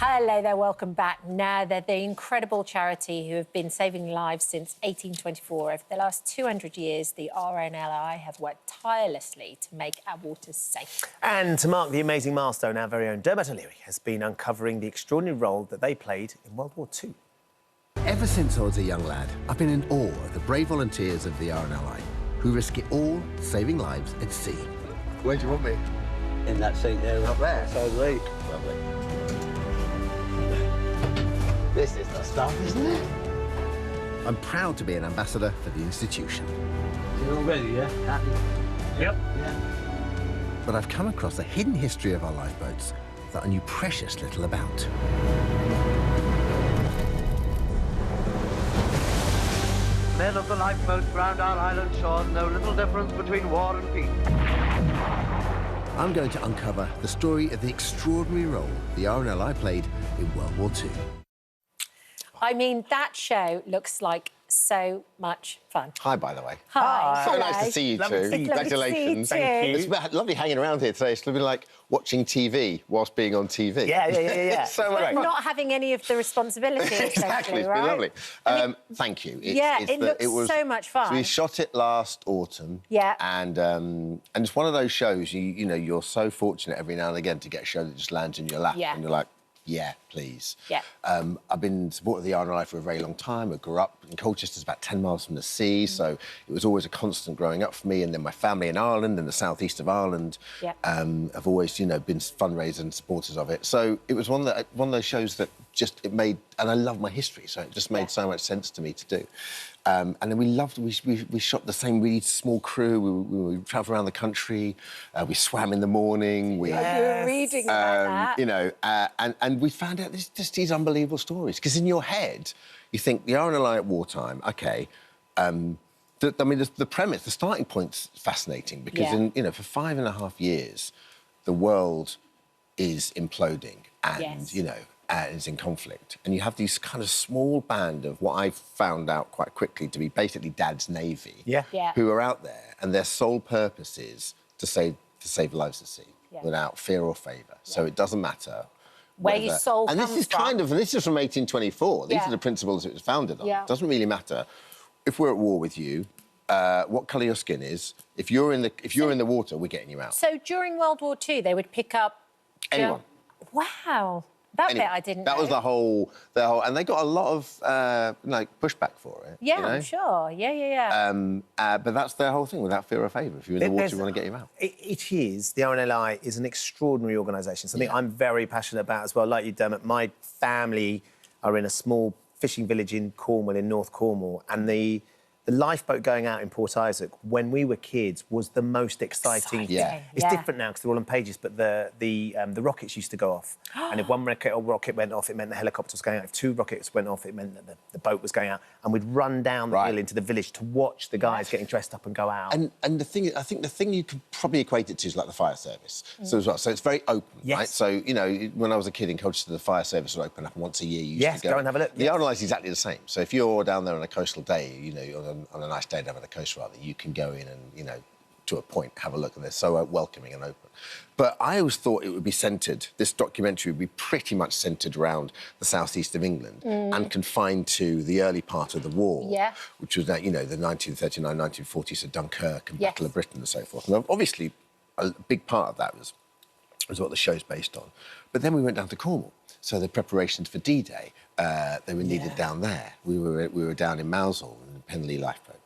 Hello there, welcome back. Now, they're the incredible charity who have been saving lives since 1824. Over the last 200 years, the RNLI have worked tirelessly to make our waters safe. And to mark the amazing milestone, our very own Dermot has been uncovering the extraordinary role that they played in World War II. Ever since I was a young lad, I've been in awe of the brave volunteers of the RNLI, who risk it all, saving lives at sea. Where do you want me? In that seat there. Up there? So late. Lovely. This is the stuff, isn't it? I'm proud to be an ambassador for the institution. You all ready, yeah? Happy? Yep. Yeah. But I've come across a hidden history of our lifeboats that I knew precious little about. Men of the lifeboats round our island shores know little difference between war and peace. I'm going to uncover the story of the extraordinary role the RNLI played in World War II. I mean, that show looks like so much fun. Hi, by the way. Hi. So nice to see you Lovely two. to see you. Congratulations. Thank you. It's been lovely hanging around here today. It's been like watching TV whilst being on TV. Yeah. So much fun. Not having any of the responsibility, Exactly, it's right? been lovely. Thank you. It looks so much fun. So we shot it last autumn. Yeah. And it's one of those shows, you know, you're so fortunate every now and again to get a show that just lands in your lap. Yeah. And you're like, yeah, please. Yeah. I've been supporting the RNLI for a very long time. I grew up in Colchester, it's about 10 miles from the sea, so it was always a constant growing up for me. And then my family in Ireland, in the southeast of Ireland, have always, you know, been fundraisers and supporters of it. So it was one of those shows that it made, and I love my history, so it just made so much sense to me to do. And then we shot the same really small crew. We travelled around the country. We swam in the morning. We were reading about that. You know, and we found out there's just these unbelievable stories. Because in your head, you think the RNLI at wartime, OK, I mean, the premise, the starting point's fascinating because, for 5.5 years, the world is imploding and, you know, is in conflict. And you have these kind of small band of what I found out quite quickly to be basically Dad's Navy, who are out there, and their sole purpose is to save lives at sea without fear or favour. So it doesn't matter where your soul and comes this is from. this is from 1824. These are the principles it was founded on. It doesn't really matter if we're at war with you, what colour your skin is. If you're in the water, we're getting you out. So during World War II, they would pick up anyone. Wow. That bit I didn't know. That was the whole... And they got a lot of, pushback for it. Yeah, you know? I'm sure. Yeah. But that's their whole thing, without fear or favour. If you're in the water, we want to get you out. It is. The RNLI is an extraordinary organisation, something I'm very passionate about as well. Like you, Dermot, my family are in a small fishing village in Cornwall, in North Cornwall, and the lifeboat going out in Port Isaac, when we were kids, was the most exciting thing. Yeah. It's different now because they're all on pages, but the rockets used to go off. And if one rocket went off, it meant the helicopter was going out. If 2 rockets went off, it meant that the boat was going out. And we'd run down the hill into the village to watch the guys getting dressed up and go out. And the thing, I think the thing you could probably equate it to is like the fire service. So as well, so it's very open, right? So, you know, when I was a kid in Colchester, the fire service would open up once a year. You used to go and have a look. The RNLI is exactly the same. So if you're down there on a coastal day, you know, on a nice day down on the coast, rather, you can go in and, you know, to a point, have a look, and they're so welcoming and open. But I always thought it would be centred, this documentary would be pretty much centred around the southeast of England and confined to the early part of the war, which was, you know, the 1939, 1940s, so Dunkirk and Battle of Britain and so forth. And obviously, a big part of that was what the show's based on. But then we went down to Cornwall. So the preparations for D-Day, they were needed down there. We were down in Mousehole in the Penley lifeboat.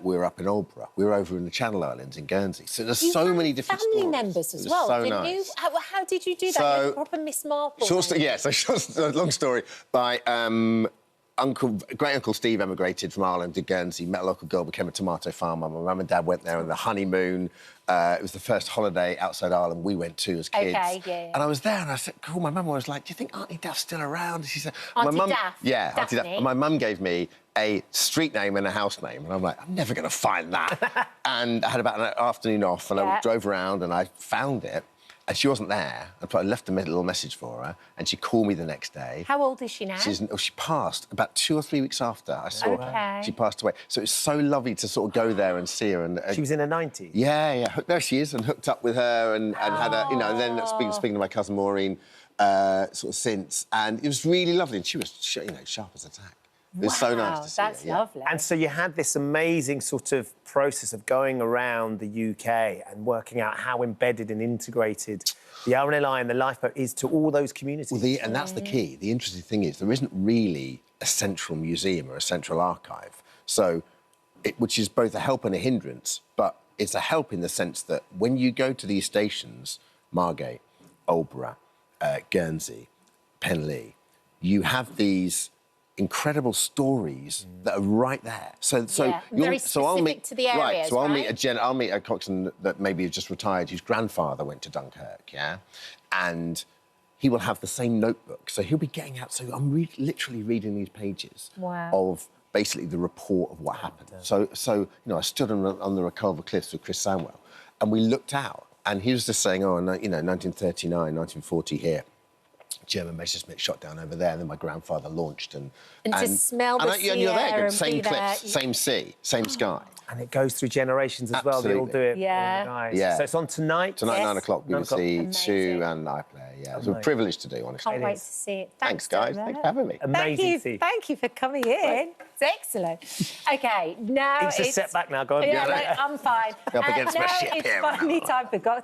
We were up in Aldborough. We were over in the Channel Islands in Guernsey. So there's so many different family stories. members as well, so didn't nice. you? How did you do that? So, you had proper Miss Marple. Long story. By great uncle Steve emigrated from Ireland to Guernsey, met a local girl, became a tomato farmer. My mum and dad went there on the honeymoon. It was the first holiday outside Ireland we went to as kids. And I was there and I said, called my mum, I was like, do you think Auntie Daph's still around? And she said... Auntie Daff? Yeah, Auntie Daff. And my mum gave me a street name and a house name. And I'm like, I'm never going to find that. And I had about an afternoon off and I drove around and I found it. And she wasn't there. I left a little message for her, and she called me the next day. How old is she now? She passed about 2 or 3 weeks after I saw her. She passed away. So it was so lovely to sort of go there and see her. And she was in her 90s? Yeah. There she is, and hooked up with her and had a, you know, and then speaking to my cousin Maureen, sort of since, and it was really lovely. And she was, sharp as a tack. It was so nice to see That's her, yeah. lovely. And so you had this amazing sort of process of going around the UK and working out how embedded and integrated the RNLI and the lifeboat is to all those communities. Well, and that's the key. The interesting thing is there isn't really a central museum or a central archive, which is both a help and a hindrance, but it's a help in the sense that when you go to these stations, Margate, Aldborough, Guernsey, Penlee, you have these incredible stories that are right there. Very specific to the areas, So I'll right? I'll meet a coxswain that maybe has just retired, whose grandfather went to Dunkirk, yeah, and he will have the same notebook. So he'll be getting out. So I'm literally reading these pages of basically the report of what happened. So I stood on the Reculver Cliffs with Chris Samwell, and we looked out, and he was just saying, 1939, 1940 here. German Messerschmitt shot down over there, and then my grandfather launched and to smell the sea you're there, air and same be there. cliffs, same sea, same sky. And it goes through generations as well. They all do it. Yeah. Guys. Yeah. So it's on tonight? Tonight, Yes. 9 o'clock, 9 o'clock. BBC Amazing. 2 and iPlayer, yeah. It was a privilege to do, honestly. Can't wait to see it. Thanks, guys. Dermot. Thanks for having me. Amazing. Thank you for coming in. It's excellent. OK, now It's a setback now, go on. Yeah, I'm fine. Up against my now ship it's here. finally time for